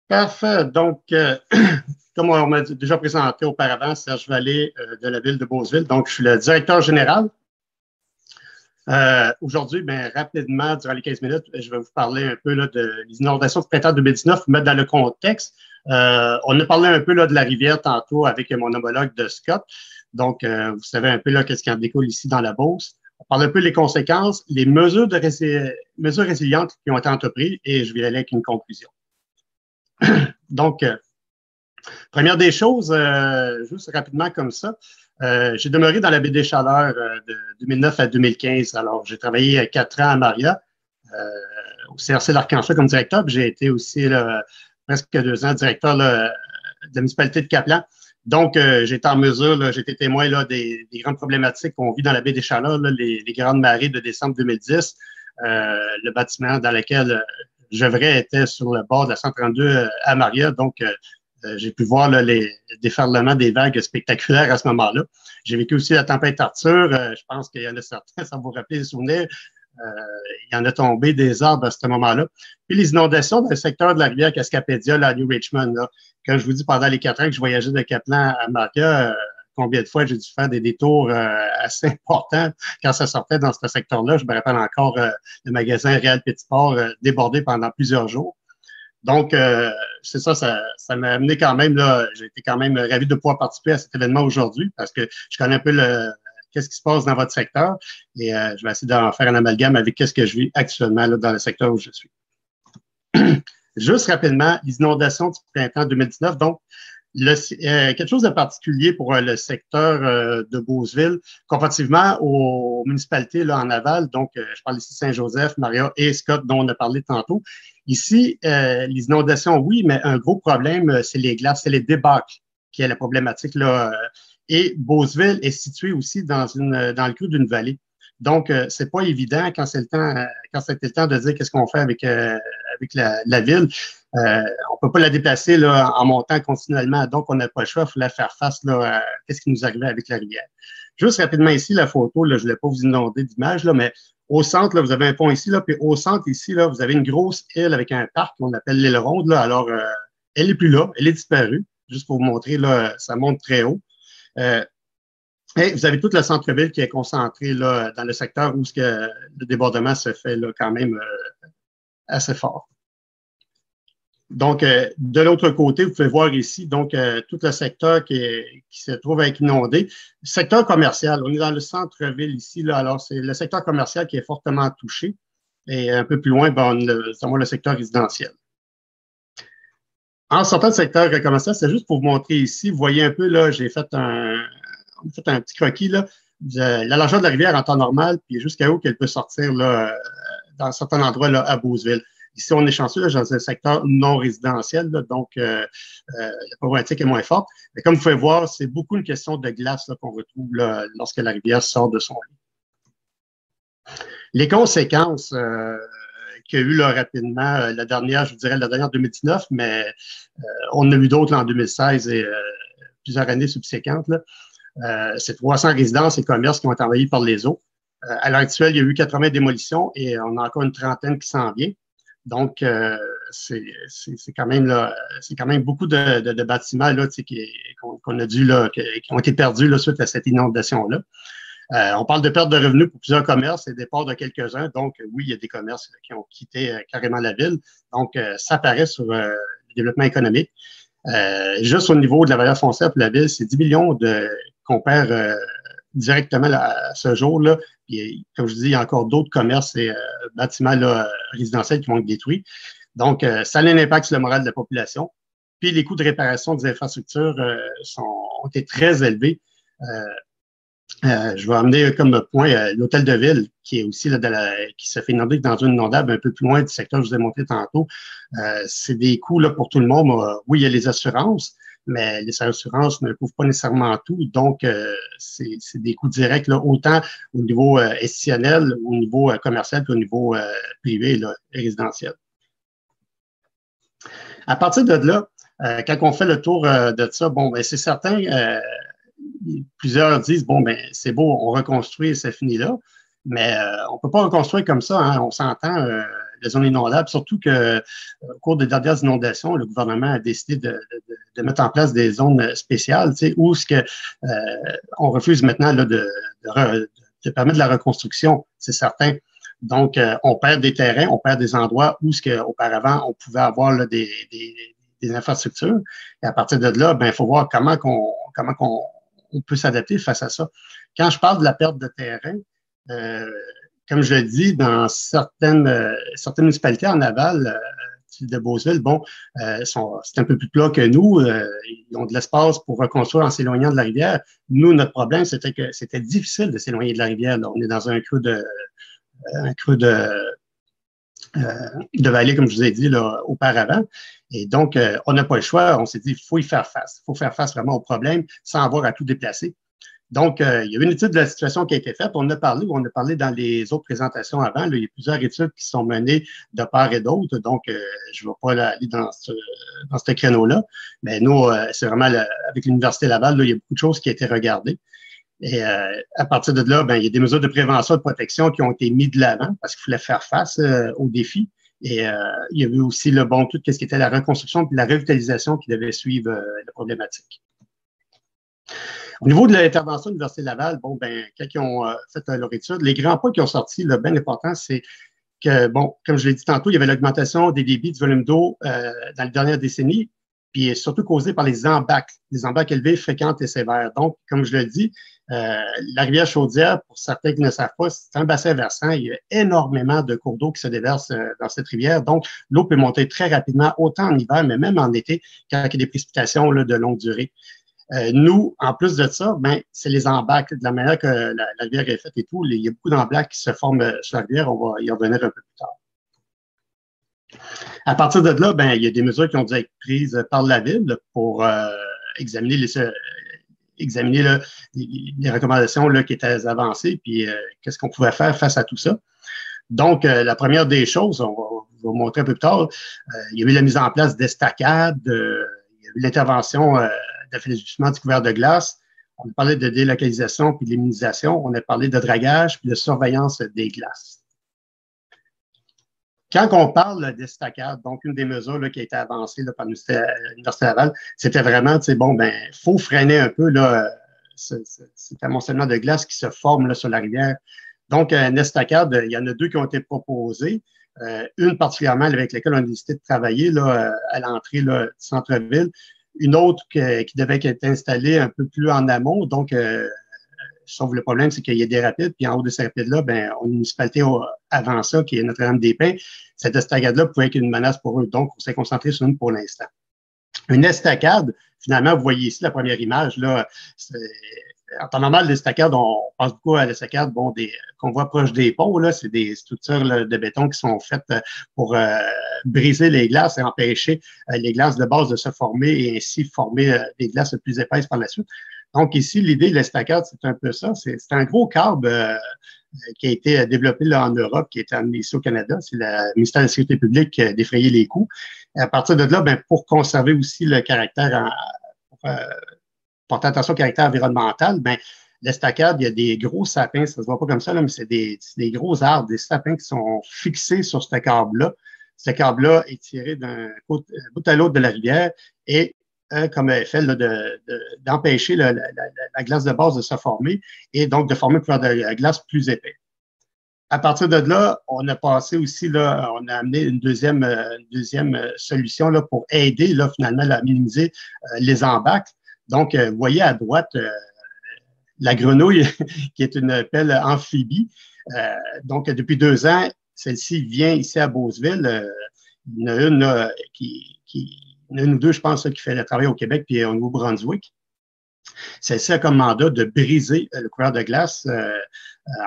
Parfait. Donc, comme on m'a déjà présenté auparavant, Serge Vallée de la ville de Beauceville. Donc, je suis le directeur général. Aujourd'hui, bien, rapidement, durant les 15 minutes, je vais vous parler un peu là, de l'inondation de printemps 2019, vous mettre dans le contexte. On a parlé un peu là, de la rivière tantôt avec mon homologue de Scott. Donc, vous savez un peu là, qu'est-ce qui en découle ici dans la Beauce. On parle un peu des conséquences, les mesures résilientes qui ont été entreprises et je vais aller avec une conclusion. Donc, première des choses, juste rapidement comme ça, j'ai demeuré dans la baie des Chaleurs de 2009 à 2015. Alors, j'ai travaillé 4 ans à Maria, au CRC d'Archangelas comme directeur, puis j'ai été aussi là, presque 2 ans directeur là, de la municipalité de Caplan. Donc, j'ai été en mesure, j'ai été témoin là, des grandes problématiques qu'on vit dans la baie des Chaleurs, là, les grandes marées de décembre 2010, le bâtiment dans lequel j'œuvrais était sur le bord de la 132 à Maria. Donc, j'ai pu voir là, les déferlements des vagues spectaculaires à ce moment-là. J'ai vécu aussi la tempête Arthur. Je pense qu'il y en a certains, ça vous rappelle les souvenirs. Il y en a tombé des arbres à ce moment-là. Puis les inondations dans le secteur de la rivière Cascapédia, là, à New Richmond, là, quand je vous dis pendant les 4 ans que je voyageais de Caplan à Maria, combien de fois j'ai dû faire des détours assez importants quand ça sortait dans ce secteur-là. Je me rappelle encore le magasin Réal Petit-Port débordé pendant plusieurs jours. Donc, c'est ça m'a amené quand même, là, j'ai été quand même ravi de pouvoir participer à cet événement aujourd'hui parce que je connais un peu qu'est-ce qui se passe dans votre secteur et je vais essayer d'en faire un amalgame avec qu'est-ce que je vis actuellement là, dans le secteur où je suis. Juste rapidement, les inondations du printemps 2019. Donc, quelque chose de particulier pour le secteur de Beauceville, comparativement aux municipalités là, en aval. Donc, je parle ici de Saint-Joseph, Maria et Scott, dont on a parlé tantôt. Ici, les inondations, oui, mais un gros problème, c'est les glaces, c'est les débâcles qui est la problématique là. Et Beauceville est situé aussi dans le creux d'une vallée. Donc, c'est pas évident quand c'était le temps de dire qu'est-ce qu'on fait avec la ville. On peut pas la déplacer là, en montant continuellement, donc on n'a pas le choix, il faut la faire face là, à ce qui nous arrivait avec la rivière. Juste rapidement ici, la photo, là, je ne voulais pas vous inonder d'images, là, mais au centre, là, vous avez un pont ici, là, puis au centre ici, là, vous avez une grosse île avec un parc qu'on appelle l'île Ronde. Là. Alors, elle n'est plus là, elle est disparue. Juste pour vous montrer, là, ça monte très haut. Et vous avez tout le centre-ville qui est concentré là, dans le secteur où le débordement se fait là, quand même assez fort. Donc, de l'autre côté, vous pouvez voir ici donc tout le secteur qui se trouve avec inondé. Secteur commercial, on est dans le centre-ville ici, là, alors c'est le secteur commercial qui est fortement touché. Et un peu plus loin, c'est le secteur résidentiel. En sortant du secteur commercial, c'est juste pour vous montrer ici, vous voyez un peu, là, j'ai fait un petit croquis, là, la largeur de la rivière en temps normal, puis jusqu'à où qu'elle peut sortir là, dans certains endroits là, à Beauceville. Ici, on est chanceux là, dans un secteur non résidentiel, là, donc la problématique est moins forte. Mais comme vous pouvez voir, c'est beaucoup une question de glace qu'on retrouve là, lorsque la rivière sort de son lit. Les conséquences qu'il y a eu là, rapidement, la dernière, je vous dirais la dernière 2019, mais on en a eu d'autres en 2016 et plusieurs années subséquentes. C'est 300 résidences et commerces qui ont été envahis par les eaux. À l'heure actuelle, il y a eu 80 démolitions et on a encore une trentaine qui s'en vient. Donc, c'est quand même beaucoup de bâtiments là, qu'on a dû là, qui ont été perdus là, suite à cette inondation-là. On parle de perte de revenus pour plusieurs commerces et départ de quelques-uns. Donc, oui, il y a des commerces qui ont quitté carrément la ville. Donc, ça paraît sur le développement économique. Juste au niveau de la valeur foncière pour la ville, c'est 10 millions qu'on perd directement là, à ce jour-là. Puis, comme je dis, il y a encore d'autres commerces et bâtiments là, résidentiels qui vont être détruits. Donc, ça a un impact sur le moral de la population. Puis, les coûts de réparation des infrastructures ont été très élevés. Je vais amener comme point l'hôtel de ville, qui est aussi là, qui se fait inonder dans une inondable un peu plus loin du secteur que je vous ai montré tantôt. C'est des coûts là, pour tout le monde. Oui, il y a les assurances, mais les assurances ne couvrent pas nécessairement tout. Donc, c'est des coûts directs, là, autant au niveau institutionnel, au niveau commercial qu'au niveau privé là, et résidentiel. À partir de là, quand on fait le tour de ça, bon, ben, c'est certain, plusieurs disent, bon, ben, c'est beau, on reconstruit et c'est fini là, mais on ne peut pas reconstruire comme ça, hein, on s'entend, le zones inondables, surtout que au cours des dernières inondations, le gouvernement a décidé de mettre en place des zones spéciales, où on refuse maintenant là, de permettre de la reconstruction, c'est certain. Donc, on perd des terrains, on perd des endroits où auparavant on pouvait avoir là, des infrastructures. Et à partir de là, il faut voir comment on peut s'adapter face à ça. Quand je parle de la perte de terrain, comme je le dis, dans certaines municipalités en aval de Beauceville, c'est un peu plus plat que nous. Ils ont de l'espace pour reconstruire en s'éloignant de la rivière. Nous, notre problème, c'était que c'était difficile de s'éloigner de la rivière. Là, on est dans un creux de vallée, comme je vous ai dit là, auparavant. Et donc, on n'a pas le choix. On s'est dit, il faut y faire face. Il faut faire face vraiment au problème sans avoir à tout déplacer. Donc, il y a une étude de la situation qui a été faite. On a parlé dans les autres présentations avant. Là, il y a plusieurs études qui sont menées de part et d'autre. Donc, je ne vais pas aller dans ce créneau-là. Mais nous, c'est vraiment avec l'Université Laval, là, il y a beaucoup de choses qui ont été regardées. Et à partir de là, il y a des mesures de prévention et de protection qui ont été mises de l'avant parce qu'il fallait faire face aux défis. Et il y avait aussi tout ce qui était la reconstruction et la revitalisation qui devait suivre la problématique. Au niveau de l'intervention de l'Université Laval, quand ils ont fait leur étude, les grands points qui ont sorti, là, bien important, c'est que, comme je l'ai dit tantôt, il y avait l'augmentation des débits du volume d'eau dans les dernières décennies, puis surtout causée par les embâcles élevés, fréquentes et sévères. Donc, comme je le dis, la rivière Chaudière, pour certains qui ne savent pas, c'est un bassin versant. Il y a énormément de cours d'eau qui se déversent dans cette rivière. Donc, l'eau peut monter très rapidement, autant en hiver, mais même en été, quand il y a des précipitations là, de longue durée. Nous, en plus de ça, c'est les embâcles. De la manière que la rivière est faite et tout, il y a beaucoup d'embâcles qui se forment sur la rivière. On va y revenir un peu plus tard. À partir de là, il y a des mesures qui ont dû être prises par la Ville pour examiner les recommandations là, qui étaient avancées, puis qu'est-ce qu'on pouvait faire face à tout ça. Donc, la première des choses, on va montrer un peu plus tard, il y a eu la mise en place d'estacades, il y a eu l'intervention d'affaiblissement du couvert de glace. On a parlé de délocalisation puis de l'immunisation. On a parlé de dragage puis de surveillance des glaces. Quand on parle d'estacade, donc une des mesures là, qui a été avancée là, par l'Université Laval, c'était vraiment, il faut freiner un peu là, cet amoncellement de glace qui se forme là, sur la rivière. Donc, une estacade, il y en a deux qui ont été proposées. Une particulièrement avec laquelle on a décidé de travailler là, à l'entrée du centre-ville. Une autre qui devait être installée un peu plus en amont. Donc, sauf le problème, c'est qu'il y a des rapides. Puis en haut de ces rapides-là, on a une municipalité avant ça, qui est Notre-Dame-des-Pins. Cette estacade-là pouvait être une menace pour eux. Donc, on s'est concentré sur une pour l'instant. Une estacade, finalement, vous voyez ici la première image, là, en temps normal, l'estacade, on pense beaucoup à l'estacade qu'on voit proche des ponts. Là, c'est des structures là, de béton qui sont faites pour briser les glaces et empêcher les glaces de base de se former et ainsi former des glaces plus épaisses par la suite. Donc ici, l'idée de l'estacade, c'est un peu ça. C'est un gros câble qui a été développé là, en Europe, qui a été amené ici au Canada. C'est le ministère de la Sécurité publique qui a défrayé les coûts. Et à partir de là, pour conserver aussi le caractère porter attention au caractère environnemental, l'estacade, il y a des gros sapins, ça ne se voit pas comme ça, là, mais c'est des gros arbres, des sapins qui sont fixés sur ce câble-là. Ce câble-là est tiré d'un bout à l'autre de la rivière et comme effet d'empêcher la glace de base de se former et donc de former un couvert de glace plus épais. À partir de là, on a passé aussi, là, on a amené une deuxième solution là, pour aider là, finalement à minimiser les embâcles. Donc, vous voyez à droite la grenouille, qui est une pelle amphibie. Donc, depuis 2 ans, celle-ci vient ici à Beauceville. Il y en a une là, il y en a une ou deux, je pense, qui fait le travail au Québec puis au Nouveau-Brunswick. Celle-ci a comme mandat de briser le couvert de glace.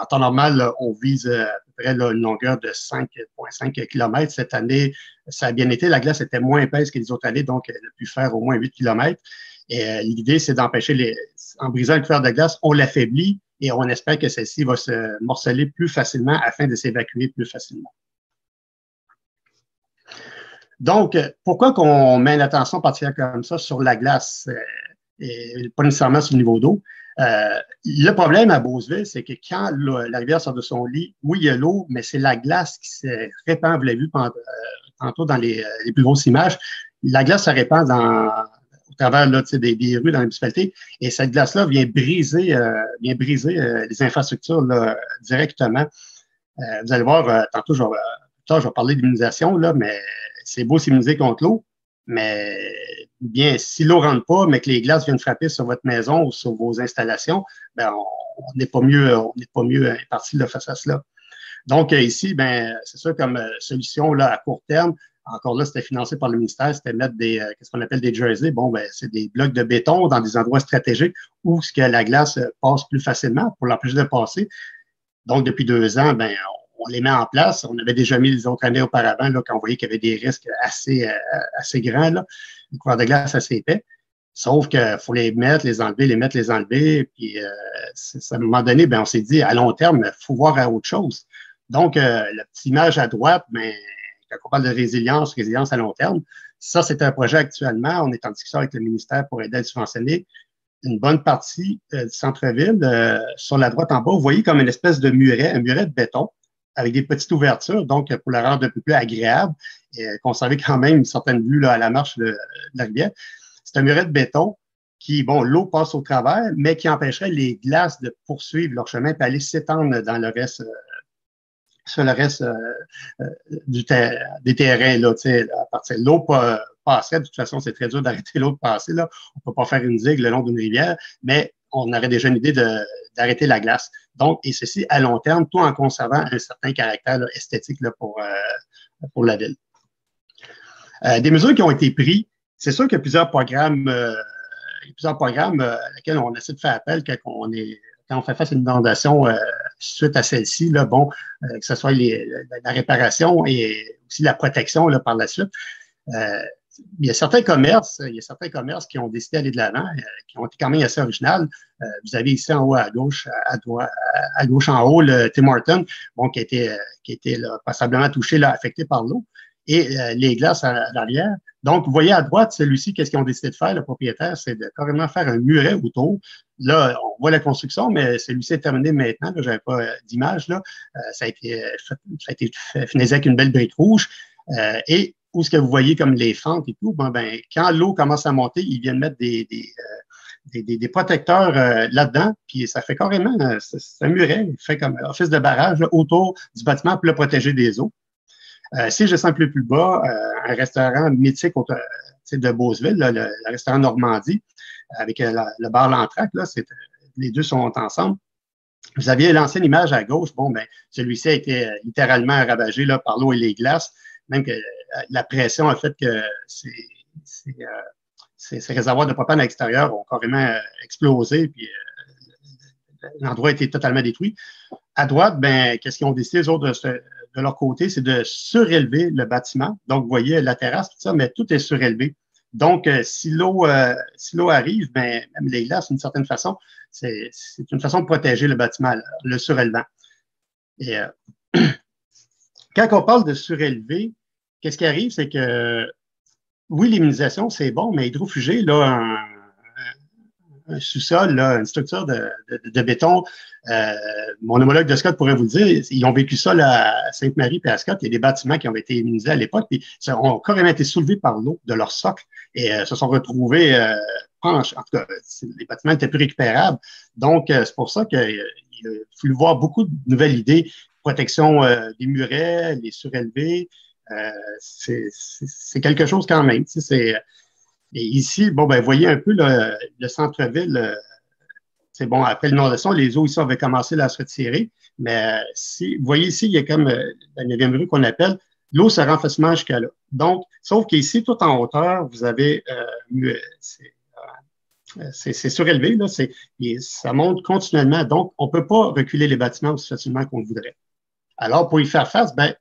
En temps normal, là, on vise à peu près là, une longueur de 5,5 km. Cette année, ça a bien été. La glace était moins épaisse que les autres années, donc elle a pu faire au moins 8 km. Et l'idée, c'est d'empêcher en brisant le couvert de glace, on l'affaiblit et on espère que celle-ci va se morceler plus facilement afin de s'évacuer plus facilement. Donc, pourquoi qu'on met une attention particulière comme ça sur la glace et pas nécessairement sur le niveau d'eau? Le problème à Beauceville, c'est que quand la rivière sort de son lit, oui, il y a l'eau, mais c'est la glace qui se répand. Vous l'avez vu tantôt dans les plus grosses images. La glace se répand au travers là, des rues dans la municipalité, et cette glace-là vient briser les infrastructures là, directement. Vous allez voir, tantôt, je vais parler d'immunisation, là, mais c'est beau s'immuniser contre l'eau, mais bien, si l'eau ne rentre pas, mais que les glaces viennent frapper sur votre maison ou sur vos installations, ben, on n'est pas mieux parti de face à cela. Donc, ici, ben, c'est sûr, comme solution là, à court terme, encore là, c'était financé par le ministère, c'était mettre qu'est-ce qu'on appelle des jerseys. Bon, ben, c'est des blocs de béton dans des endroits stratégiques où ce que la glace passe plus facilement pour l'empêcher de passer. Donc, depuis 2 ans, ben, on les met en place. On avait déjà mis les autres années auparavant, là, quand on voyait qu'il y avait des risques assez grands, là, une couvert de glace assez épais. Sauf qu'il faut les mettre, les enlever, les mettre, les enlever. Puis, à un moment donné, ben, on s'est dit, à long terme, il faut voir à autre chose. Donc, la petite image à droite, ben, quand on parle de résilience à long terme, ça, c'est un projet actuellement. On est en discussion avec le ministère pour aider à le subventionner. Une bonne partie du centre-ville, sur la droite en bas, vous voyez comme une espèce de muret, un muret de béton avec des petites ouvertures, donc pour la rendre un peu plus agréable et conserver quand même une certaine vue là, à la marche de la rivière. C'est un muret de béton qui, bon, l'eau passe au travers, mais qui empêcherait les glaces de poursuivre leur chemin et aller s'étendre dans le reste, sur le reste des terrains. Là, à partir de l'eau passerait. De toute façon, c'est très dur d'arrêter l'eau de passer. Là. On ne peut pas faire une digue le long d'une rivière, mais on aurait déjà une idée d'arrêter la glace. Donc, et ceci à long terme, tout en conservant un certain caractère là, esthétique là, pour la ville. Des mesures qui ont été prises, c'est sûr qu'il y a plusieurs programmes à lesquels on essaie de faire appel quand on fait face à une inondation suite à celle-ci, là, bon, que ce soit la réparation et aussi la protection là, par la suite. Il y a certains commerces qui ont décidé d'aller de l'avant, qui ont été quand même assez originales. Vous avez ici en haut à gauche, à gauche en haut, le Tim Hortons, bon, qui a été là, passablement touché, là, affecté par l'eau, et les glaces à l'arrière. Donc, vous voyez à droite, celui-ci, qu'est-ce qu'ils ont décidé de faire, le propriétaire, c'est de carrément faire un muret autour. Là, on voit la construction, mais celui-ci est terminé maintenant. Je n'avais pas d'image, là. Ça a été finalisé avec une belle brique rouge. Et où ce que vous voyez comme les fentes et tout, ben, quand l'eau commence à monter, ils viennent mettre des protecteurs là-dedans, puis ça fait carrément, c'est un muret, il fait comme office de barrage là, autour du bâtiment pour le protéger des eaux. Si je descends plus bas, un restaurant mythique de Beauceville, là, le restaurant Normandie, avec le bar L'Entraque, les deux sont ensemble. Vous aviez l'ancienne image à gauche. Bon, ben, celui-ci a été littéralement ravagé là, par l'eau et les glaces. Même que la pression a fait que ces réservoirs de propane à l'extérieur ont carrément explosé, puis l'endroit a été totalement détruit. À droite, ben, qu'est-ce qu'ils ont décidé, les autres, de leur côté, c'est de surélever le bâtiment. Donc, vous voyez la terrasse, tout ça, mais tout est surélevé. Donc, si l'eau arrive, ben, même les glaces, d'une certaine façon, c'est une façon de protéger le bâtiment, le surélevant. Et quand on parle de surélever, qu'est-ce qui arrive, c'est que, oui, l'immunisation, c'est bon, mais hydrofuger, là, un sous-sol, là, une structure de béton, mon homologue de Scott pourrait vous le dire, ils ont vécu ça là, à Sainte-Marie et à Scott. Il y a des bâtiments qui ont été immunisés à l'époque, puis ça ont carrément été soulevés par l'eau de leur socle et se sont retrouvés en tout cas, les bâtiments étaient plus récupérables. Donc, c'est pour ça qu'il a fallu voir beaucoup de nouvelles idées. Protection des murets, les surélevés, c'est quelque chose quand même. Et ici, bon, ben, vous voyez un peu le centre-ville. C'est bon, après l'inondation, les eaux ici avaient commencé là, à se retirer. Mais vous voyez ici, il y a comme la 9e rue qu'on appelle, l'eau se rend facilement jusqu'à là. Donc, sauf qu'ici, tout en hauteur, vous avez c'est surélevé, là, ça monte continuellement. Donc, on ne peut pas reculer les bâtiments aussi facilement qu'on le voudrait. Alors, pour y faire face, ben,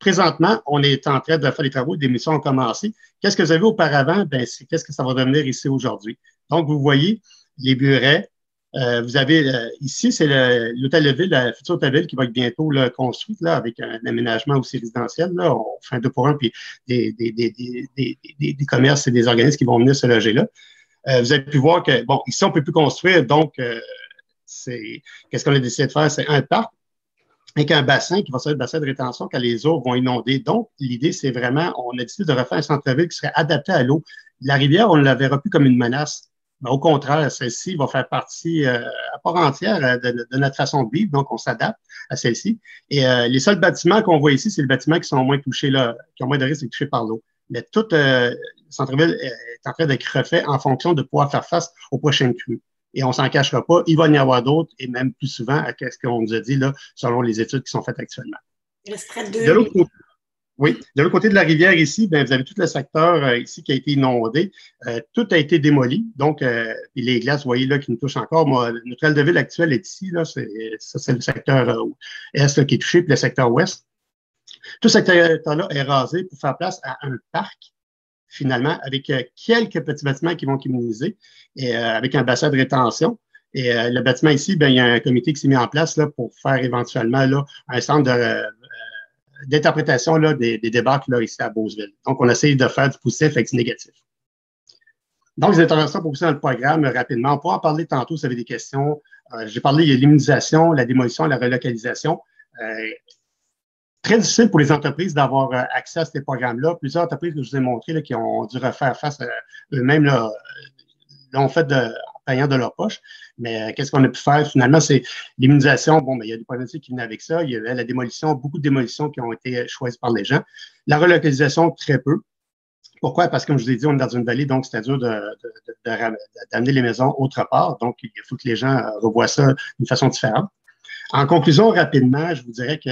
présentement, on est en train de faire les travaux, des missions ont commencé. Qu'est-ce que vous avez auparavant? Ben, c'est qu'est-ce que ça va devenir ici aujourd'hui. Donc, vous voyez les burets. Vous avez ici, c'est l'hôtel de ville, le futur hôtel de ville qui va être bientôt là, construit là, avec un aménagement aussi résidentiel. Là. On fait un 2 pour 1, puis des commerces et des organismes qui vont venir se loger là. Vous avez pu voir que, bon, ici, on ne peut plus construire, donc, qu'est-ce qu'on a décidé de faire? C'est un parc avec un bassin qui va servir de bassin de rétention quand les eaux vont inonder. Donc, l'idée, c'est vraiment, on a décidé de refaire un centre-ville qui serait adapté à l'eau. La rivière, on ne la verra plus comme une menace. Mais au contraire, celle-ci va faire partie à part entière de notre façon de vivre, donc on s'adapte à celle-ci. Et les seuls bâtiments qu'on voit ici, c'est les bâtiments qui sont moins touchés, là, qui ont moins de risque d'être touchés par l'eau. Mais tout le centre-ville est en train d'être refait en fonction de pouvoir faire face aux prochaines crues. Et on ne s'en cachera pas, il va y en avoir d'autres, et même plus souvent, à ce qu'on nous a dit, là, selon les études qui sont faites actuellement. Il resterait De 2000. l'autre côté, oui, de l'autre côté de la rivière ici, bien, vous avez tout le secteur ici qui a été inondé. Tout a été démoli. Donc, les glaces, vous voyez là, qui nous touchent encore. Moi, notre aile de ville actuelle est ici. Là, ça, c'est le secteur est là, qui est touché, puis le secteur ouest. Tout ce secteur-là est rasé pour faire place à un parc, finalement, avec quelques petits bâtiments qui vont communiser, et avec un bassin de rétention. Et le bâtiment ici, bien, il y a un comité qui s'est mis en place là, pour faire éventuellement là, un centre d'interprétation là, des débarques là, ici à Beauceville. Donc, on essaye de faire du positif avec du négatif. Donc, les interventions proposées dans le programme, rapidement, on pourra en parler tantôt si vous avez des questions. J'ai parlé de l'immunisation, la démolition, la relocalisation. Très difficile pour les entreprises d'avoir accès à ces programmes-là. Plusieurs entreprises que je vous ai montrées là, qui ont dû refaire face eux-mêmes, l'ont fait en payant de leur poche. Mais qu'est-ce qu'on a pu faire finalement? C'est l'immunisation. Bon, ben, il y a des problématiques qui venaient avec ça. Il y avait la démolition, beaucoup de démolitions qui ont été choisies par les gens. La relocalisation, très peu. Pourquoi? Parce que, comme je vous ai dit, on est dans une vallée, donc c'était dur d'amener les maisons autre part. Donc, il faut que les gens revoient ça d'une façon différente. En conclusion, rapidement, je vous dirais que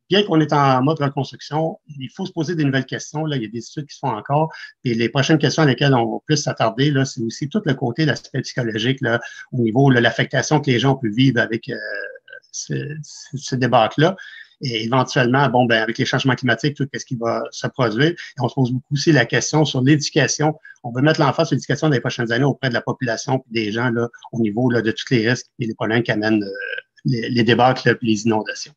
bien qu'on est en mode reconstruction, il faut se poser des nouvelles questions. Là. Il y a des études qui se font encore. Et les prochaines questions à lesquelles on va plus s'attarder, là, c'est aussi tout le côté de l'aspect psychologique là, au niveau de l'affectation que les gens peuvent vivre avec ce débat-là. Et éventuellement, bon, ben, avec les changements climatiques, tout ce qui va se produire. Et on se pose beaucoup aussi la question sur l'éducation. On veut mettre l'emphase sur l'éducation dans les prochaines années auprès de la population et des gens là, au niveau là, de tous les risques et les problèmes qu'amènent les débâcles et les inondations.